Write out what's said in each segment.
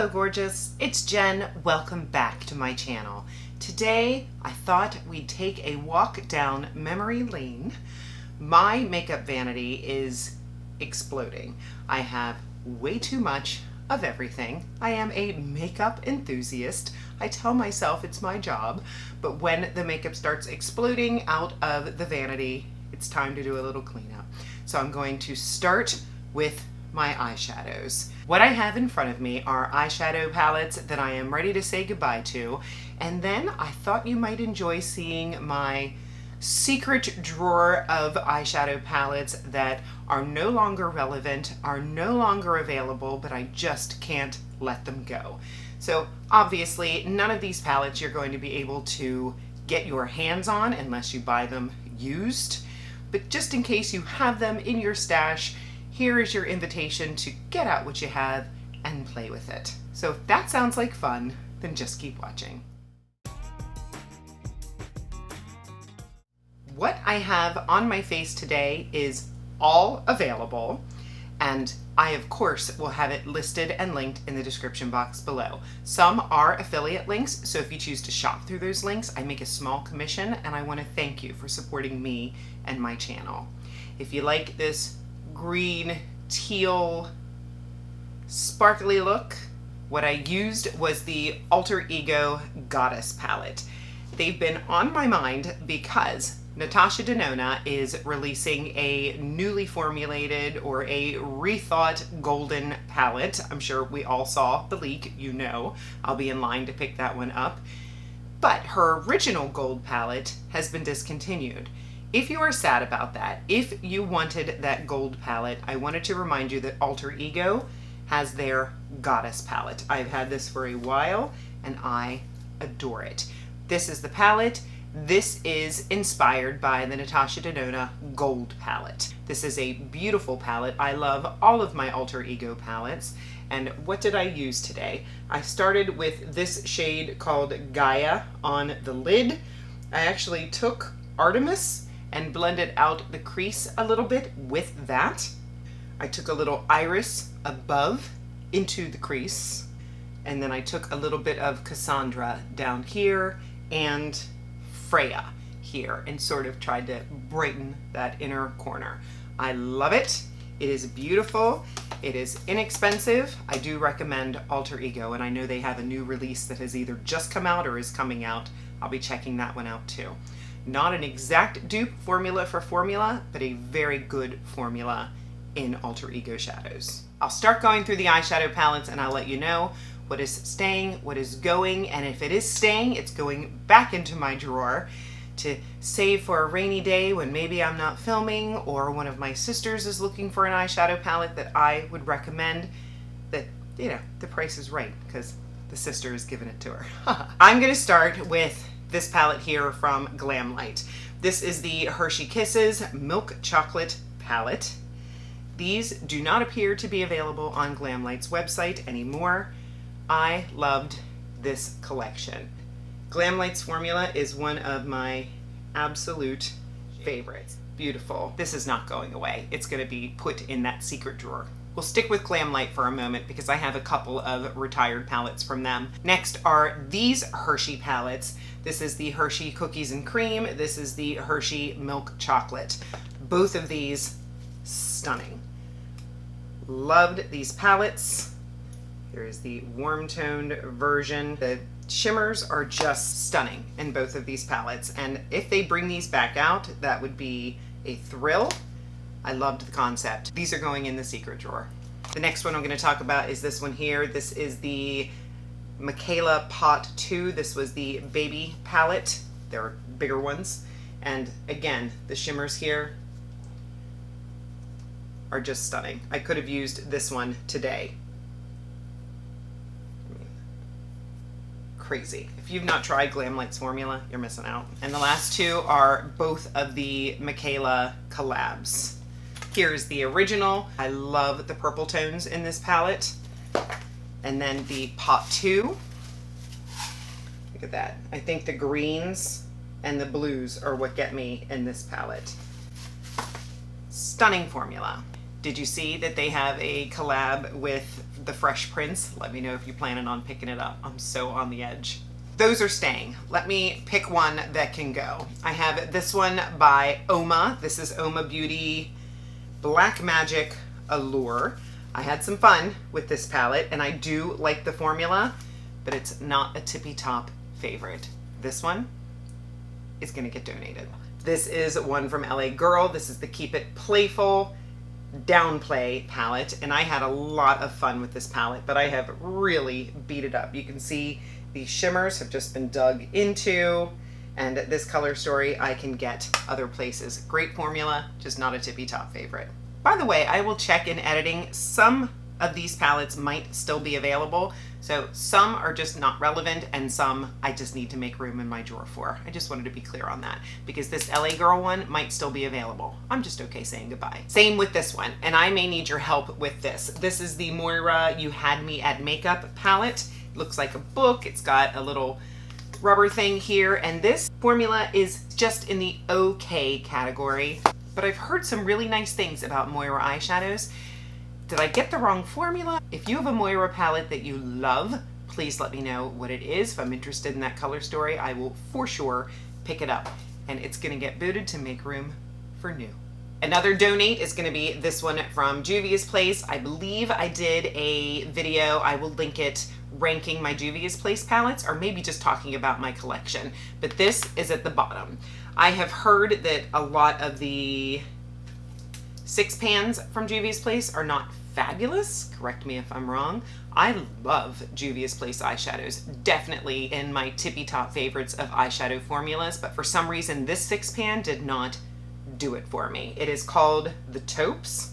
Hello gorgeous, it's Jen. Welcome back to my channel. Today I thought we'd take a walk down memory lane. My makeup vanity is exploding. I have way too much of everything. I am a makeup enthusiast. I tell myself it's my job, but when the makeup starts exploding out of the vanity, it's time to do a little cleanup. So I'm going to start with my eyeshadows. What I have in front of me are eyeshadow palettes that I am ready to say goodbye to, and then I thought you might enjoy seeing my secret drawer of eyeshadow palettes that are no longer relevant, are no longer available, but I just can't let them go. So obviously none of these palettes you're going to be able to get your hands on unless you buy them used, but just in case you have them in your stash, here is your invitation to get out what you have and play with it. So if that sounds like fun, then just keep watching. What I have on my face today is all available, and I of course will have it listed and linked in the description box below. Some are affiliate links, so if you choose to shop through those links, I make a small commission, and I want to thank you for supporting me and my channel. If you like this green, teal, sparkly look, what I used was the Alter Ego Goddess palette. They've been on my mind because Natasha Denona is releasing a newly formulated or a rethought golden palette. I'm sure we all saw the leak, you know. I'll be in line to pick that one up. But her original gold palette has been discontinued. If you are sad about that, if you wanted that gold palette, I wanted to remind you that Alter Ego has their Goddess palette. I've had this for a while and I adore it. This is the palette. This is inspired by the Natasha Denona Gold palette. This is a beautiful palette. I love all of my Alter Ego palettes. And what did I use today? I started with this shade called Gaia on the lid. I actually took Artemis and blended out the crease a little bit with that. I took a little iris above into the crease, and then I took a little bit of Cassandra down here and Freya here and sort of tried to brighten that inner corner. I love it. It is beautiful. It is inexpensive. I do recommend Alter Ego, and I know they have a new release that has either just come out or is coming out. I'll be checking that one out too. Not an exact dupe formula for formula, but a very good formula in Alter Ego shadows. I'll start going through the eyeshadow palettes and I'll let you know what is staying, what is going, and if it is staying, it's going back into my drawer to save for a rainy day when maybe I'm not filming or one of my sisters is looking for an eyeshadow palette that I would recommend that, you know, the price is right because the sister has given it to her. I'm gonna start with this palette here from Glamlight. This is the Hershey Kisses Milk Chocolate palette. These do not appear to be available on Glamlight's website anymore. I loved this collection. Glamlight's formula is one of my absolute favorites. Beautiful. This is not going away. It's going to be put in that secret drawer. We'll stick with Glamlight for a moment because I have a couple of retired palettes from them. Next are these Hershey palettes. This is the Hershey Cookies and Cream. This is the Hershey Milk Chocolate. Both of these stunning. Loved these palettes. Here is the warm toned version. The shimmers are just stunning in both of these palettes, and if they bring these back out, that would be a thrill. I loved the concept. These are going in the secret drawer. The next one I'm going to talk about is this one here. This is the Michaela Pot 2. This was the baby palette. There are bigger ones. And again, the shimmers here are just stunning. I could have used this one today. Crazy. If you've not tried Glamlight's formula, you're missing out. And the last two are both of the Michaela collabs. Here's the original. I love the purple tones in this palette. And then the Pot 2. Look at that. I think the greens and the blues are what get me in this palette. Stunning formula. Did you see that they have a collab with the Fresh Prince. Let me know if you're planning on picking it up. I'm so on the edge. Those are staying. Let me pick one that can go. I have this one by Oma. This is Oma Beauty Black Magic Allure. I had some fun with this palette, and I do like the formula, but it's not a tippy top favorite. This one is gonna get donated. This is one from LA Girl. This is the Keep It Playful Downplay palette, and I had a lot of fun with this palette, but I have really beat it up. You can see these shimmers have just been dug into, and this color story I can get other places. Great formula, just not a tippy top favorite. By the way, I will check in editing. Some of these palettes might still be available. So some are just not relevant, and some I just need to make room in my drawer for. I just wanted to be clear on that because this LA Girl one might still be available. I'm just okay saying goodbye. Same with this one, and I may need your help with this. This is the Moira You Had Me at Makeup palette. It looks like a book. It's got a little rubber thing here, and this formula is just in the okay category. But I've heard some really nice things about Moira eyeshadows. Did I get the wrong formula? If you have a Moira palette that you love, please let me know what it is. If I'm interested in that color story, I will for sure pick it up. And it's gonna get booted to make room for new. Another donate is gonna be this one from Juvia's Place. I believe I did a video, I will link it, ranking my Juvia's Place palettes, or maybe just talking about my collection. But this is at the bottom. I have heard that a lot of the 6 pans from Juvia's Place are not fabulous. Correct me if I'm wrong. I love Juvia's Place eyeshadows. Definitely in my tippy top favorites of eyeshadow formulas, but for some reason this 6 pan did not do it for me. It is called the Taupes,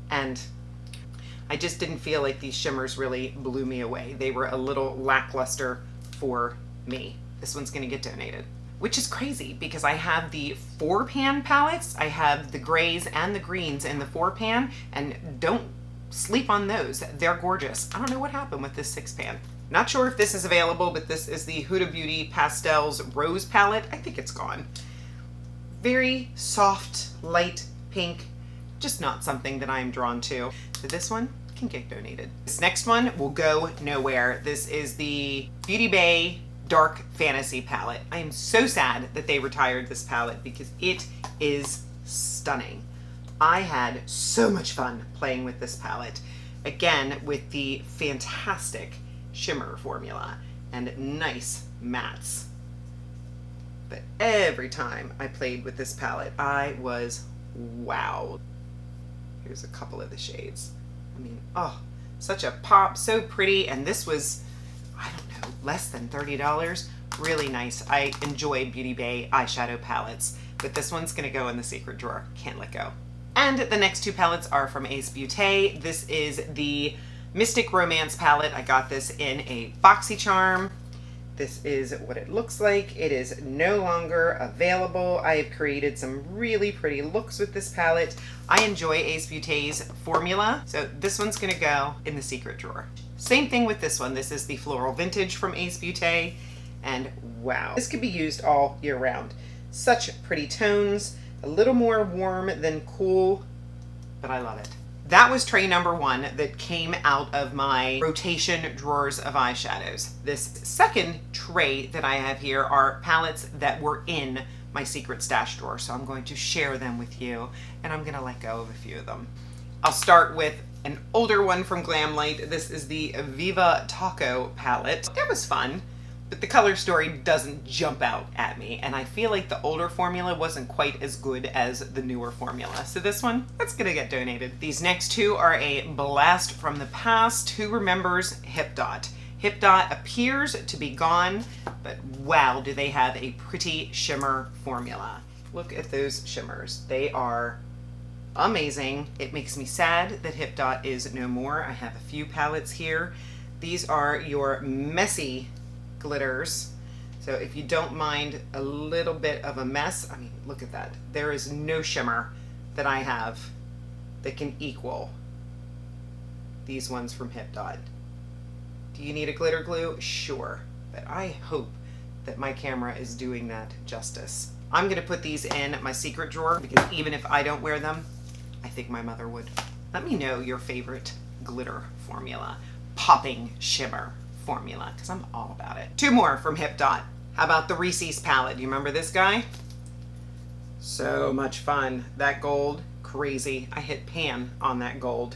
and I just didn't feel like these shimmers really blew me away. They were a little lackluster for me. This one's gonna get donated. Which is crazy because I have the 4 pan palettes. I have the grays and the greens in the 4 pan, and don't sleep on those. They're gorgeous. I don't know what happened with this 6 pan. Not sure if this is available, but this is the Huda Beauty Pastels Rose palette. I think it's gone. Very soft, light pink, just not something that I'm drawn to. So this one can get donated. This next one will go nowhere. This is the Beauty Bay Dark Fantasy palette. I am so sad that they retired this palette because it is stunning. I had so much fun playing with this palette. Again, with the fantastic shimmer formula and nice mattes. But every time I played with this palette, I was wowed. Here's a couple of the shades. I mean, oh, such a pop, so pretty, and this was, I don't know, less than $30. Really nice. I enjoy Beauty Bay eyeshadow palettes, but this one's gonna go in the secret drawer. Can't let go. And the next 2 palettes are from Ace Beauty. This is the Mystic Romance palette. I got this in a BoxyCharm. This is what it looks like. It is no longer available. I have created some really pretty looks with this palette. I enjoy Ace Beauty's formula, so this one's gonna go in the secret drawer. Same thing with this one. This is the Floral Vintage from Ace Beauty, and wow. This could be used all year round. Such pretty tones, a little more warm than cool, but I love it. That was tray number 1 that came out of my rotation drawers of eyeshadows. This second tray that I have here are palettes that were in my secret stash drawer, so I'm going to share them with you, and I'm gonna let go of a few of them. I'll start with an older one from Glamlight. This is the Viva Taco palette. It was fun, but the color story doesn't jump out at me, and I feel like the older formula wasn't quite as good as the newer formula. So this one, that's gonna get donated. These next 2 are a blast from the past. Who remembers Hip Dot? Hip Dot appears to be gone, but wow, do they have a pretty shimmer formula. Look at those shimmers. They are amazing. It makes me sad that Hip Dot is no more. I have a few palettes here. These are your messy glitters. So if you don't mind a little bit of a mess, I mean, look at that. There is no shimmer that I have that can equal these ones from Hip Dot. Do you need a glitter glue? Sure, but I hope that my camera is doing that justice. I'm gonna put these in my secret drawer because even if I don't wear them, I think my mother would. Let me know your favorite glitter formula, popping shimmer formula, because I'm all about it. Two more from Hip Dot. How about the Reese's palette? Do you remember this guy? So much fun. That gold, crazy. I hit pan on that gold,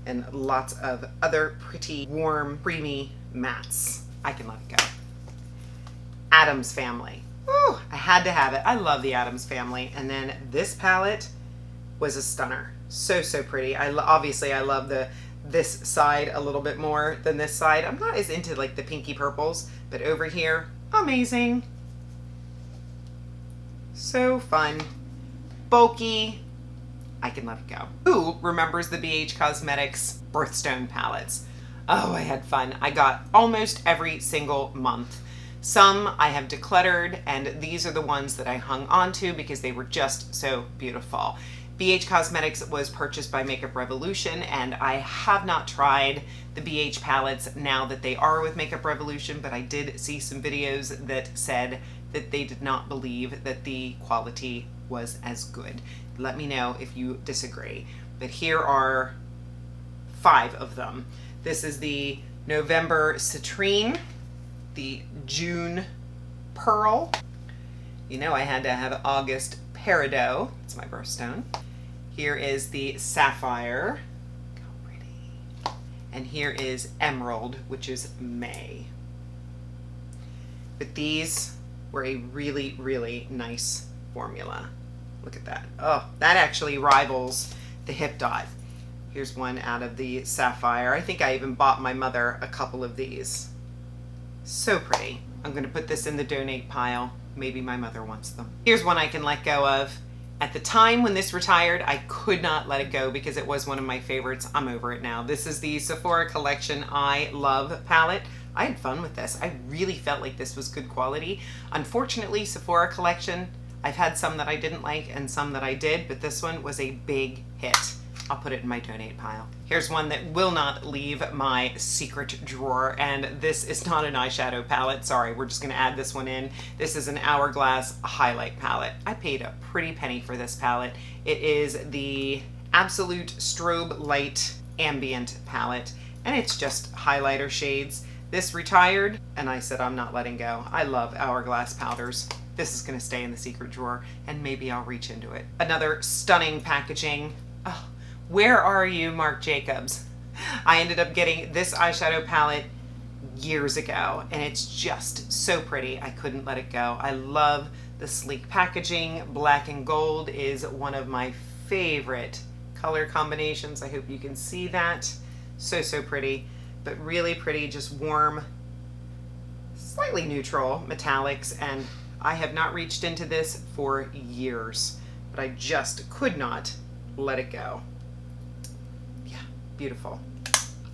and lots of other pretty warm, creamy mattes. I can let it go. Addams Family. Woo, I had to have it. I love the Addams Family. And then this palette was a stunner. So, so pretty. Obviously I love this side a little bit more than this side. I'm not as into like the pinky purples, but over here, amazing. So fun. Bulky. I can let it go. Who remembers the BH Cosmetics Birthstone palettes? Oh, I had fun. I got almost every single month. Some I have decluttered, and these are the ones that I hung on to because they were just so beautiful. BH Cosmetics was purchased by Makeup Revolution, and I have not tried the BH palettes now that they are with Makeup Revolution, but I did see some videos that said that they did not believe that the quality was as good. Let me know if you disagree. But here are 5 of them. This is the November Citrine, the June Pearl. You know I had to have August Peridot. It's my birthstone. Here is the Sapphire. How pretty. And here is Emerald, which is May. But these were a really, really nice formula. Look at that. Oh, that actually rivals the Hip Dot. Here's one out of the Sapphire. I think I even bought my mother a couple of these. So pretty. I'm going to put this in the donate pile. Maybe my mother wants them. Here's one I can let go of. At the time when this retired, I could not let it go because it was one of my favorites. I'm over it now. This is the Sephora Collection I Love palette. I had fun with this. I really felt like this was good quality. Unfortunately, Sephora Collection, I've had some that I didn't like and some that I did, but this one was a big hit. I'll put it in my donate pile. Here's one that will not leave my secret drawer, and this is not an eyeshadow palette. Sorry, we're just gonna add this one in. This is an Hourglass highlight palette. I paid a pretty penny for this palette. It is the Absolute Strobe Light Ambient palette, and it's just highlighter shades. This retired, and I said I'm not letting go. I love Hourglass powders. This is gonna stay in the secret drawer, and maybe I'll reach into it. Another stunning packaging. Oh, where are you, Marc Jacobs? I ended up getting this eyeshadow palette years ago, and it's just so pretty. I couldn't let it go. I love the sleek packaging. Black and gold is one of my favorite color combinations. I hope you can see that. So, so pretty, but really pretty, just warm, slightly neutral metallics, and I have not reached into this for years, but I just could not let it go. Yeah, beautiful.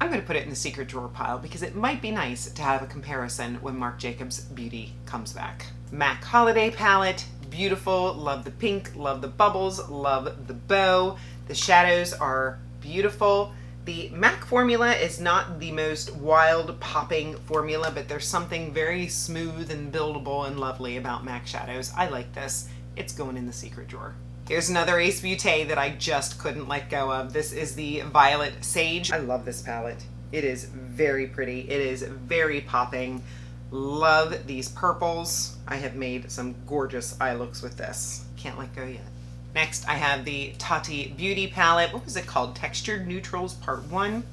I'm going to put it in the secret drawer pile because it might be nice to have a comparison when Marc Jacobs Beauty comes back. MAC Holiday Palette, beautiful. Love the pink, love the bubbles, love the bow. The shadows are beautiful. The MAC formula is not the most wild popping formula, but there's something very smooth and buildable and lovely about MAC shadows. I like this. It's going in the secret drawer. Here's another Ace Beauté that I just couldn't let go of. This is the Violet Sage. I love this palette. It is very pretty. It is very popping. Love these purples. I have made some gorgeous eye looks with this. Can't let go yet. Next, I have the Tati Beauty palette. What was it called? Textured Neutrals Part 1.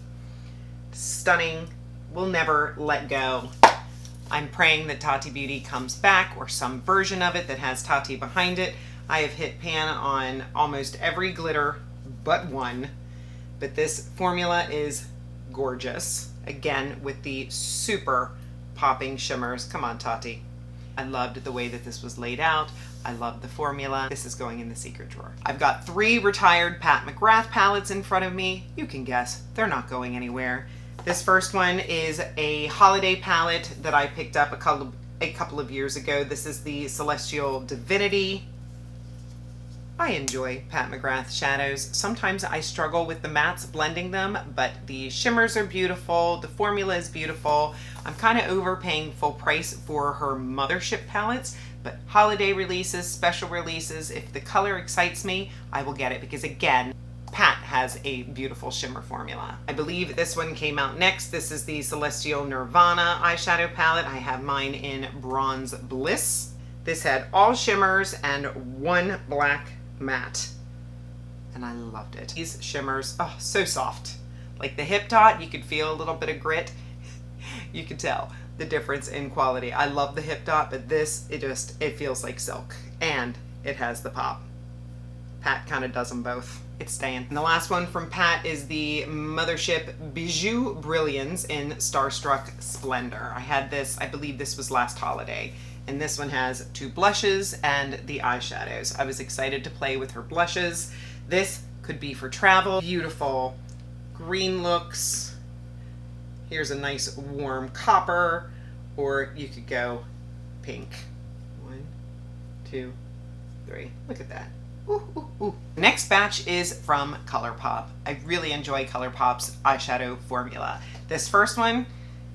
Stunning. Will never let go. I'm praying that Tati Beauty comes back, or some version of it that has Tati behind it. I have hit pan on almost every glitter but one, but this formula is gorgeous. Again, with the super popping shimmers. Come on, Tati. I loved the way that this was laid out. I love the formula. This is going in the secret drawer. I've got 3 retired Pat McGrath palettes in front of me. You can guess, they're not going anywhere. This first one is a holiday palette that I picked up a couple of years ago. This is the Celestial Divinity. I enjoy Pat McGrath shadows. Sometimes I struggle with the mattes blending them, but the shimmers are beautiful. The formula is beautiful. I'm kind of overpaying full price for her mothership palettes, but holiday releases, special releases, if the color excites me, I will get it because again, Pat has a beautiful shimmer formula. I believe this one came out next. This is the Celestial Nirvana eyeshadow palette. I have mine in Bronze Bliss. This had all shimmers and one black matte, and I loved it. These shimmers, oh, so soft. Like the Hip Dot, you could feel a little bit of grit. You could tell the difference in quality. I love the Hip Dot, but this, it feels like silk, and it has the pop. Pat kind of does them both. It's staying. And the last one from Pat is the Mothership Bijou Brilliance in Starstruck Splendor. I had this, I believe this was last holiday, and this one has 2 blushes and the eyeshadows. I was excited to play with her blushes. This could be for travel. Beautiful green looks. Here's a nice warm copper, or you could go pink. 1, 2, 3. Look at that. Ooh, ooh, ooh. Next batch is from ColourPop. I really enjoy ColourPop's eyeshadow formula. This first one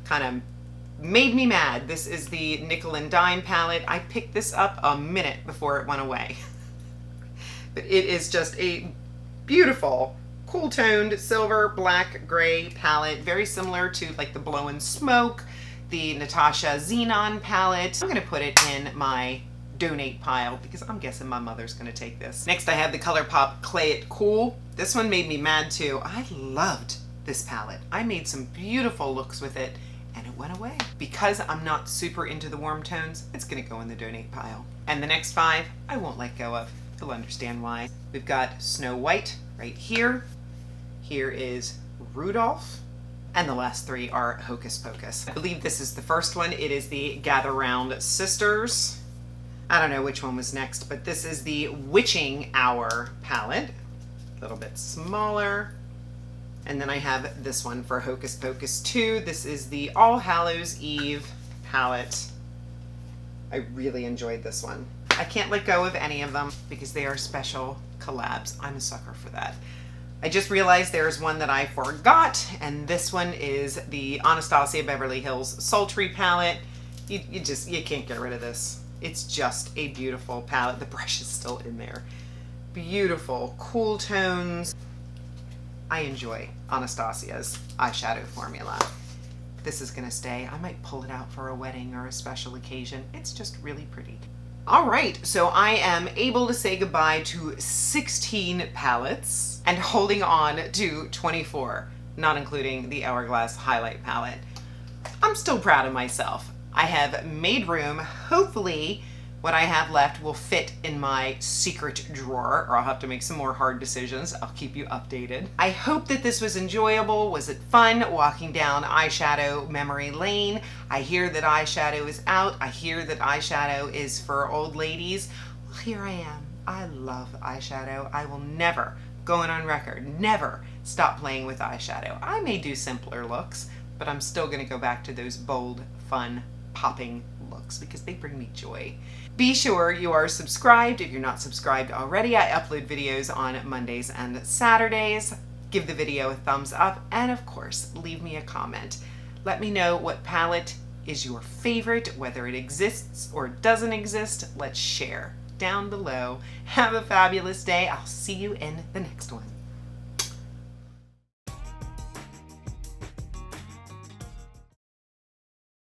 kind of made me mad. This is the Nickel and Dime palette. I picked this up a minute before it went away. But it is just a beautiful, cool toned silver, black, gray palette. Very similar to like the Blow and Smoke, the Natasha Xenon palette. I'm gonna put it in my donate pile because I'm guessing my mother's gonna take this. Next I have the ColourPop Clay It Cool. This one made me mad too. I loved this palette. I made some beautiful looks with it and it went away. Because I'm not super into the warm tones, it's gonna go in the donate pile. And the next 5 I won't let go of. You'll understand why. We've got Snow White right here. Here is Rudolph. And the last 3 are Hocus Pocus. I believe this is the first one. It is the Gather Round Sisters. I don't know which one was next, but this is the Witching Hour palette. A little bit smaller. And then I have this one for Hocus Pocus 2. This is the All Hallows Eve palette. I really enjoyed this one. I can't let go of any of them because they are special collabs. I'm a sucker for that. I just realized there's one that I forgot, and this one is the Anastasia Beverly Hills Sultry palette. You can't get rid of this. It's just a beautiful palette. The brush is still in there. Beautiful, cool tones. I enjoy Anastasia's eyeshadow formula. This is gonna stay. I might pull it out for a wedding or a special occasion. It's just really pretty. All right, so I am able to say goodbye to 16 palettes and holding on to 24, not including the Hourglass Highlight palette. I'm still proud of myself. I have made room. Hopefully what I have left will fit in my secret drawer, or I'll have to make some more hard decisions. I'll keep you updated. I hope that this was enjoyable. Was it fun walking down eyeshadow memory lane? I hear that eyeshadow is out. I hear that eyeshadow is for old ladies. Well, here I am. I love eyeshadow. I will never, going on record, never stop playing with eyeshadow. I may do simpler looks, but I'm still gonna go back to those bold, fun, popping looks because they bring me joy. Be sure you are subscribed. If you're not subscribed already, I upload videos on Mondays and Saturdays. Give the video a thumbs up, and of course, leave me a comment. Let me know what palette is your favorite, whether it exists or doesn't exist. Let's share down below. Have a fabulous day. I'll see you in the next one.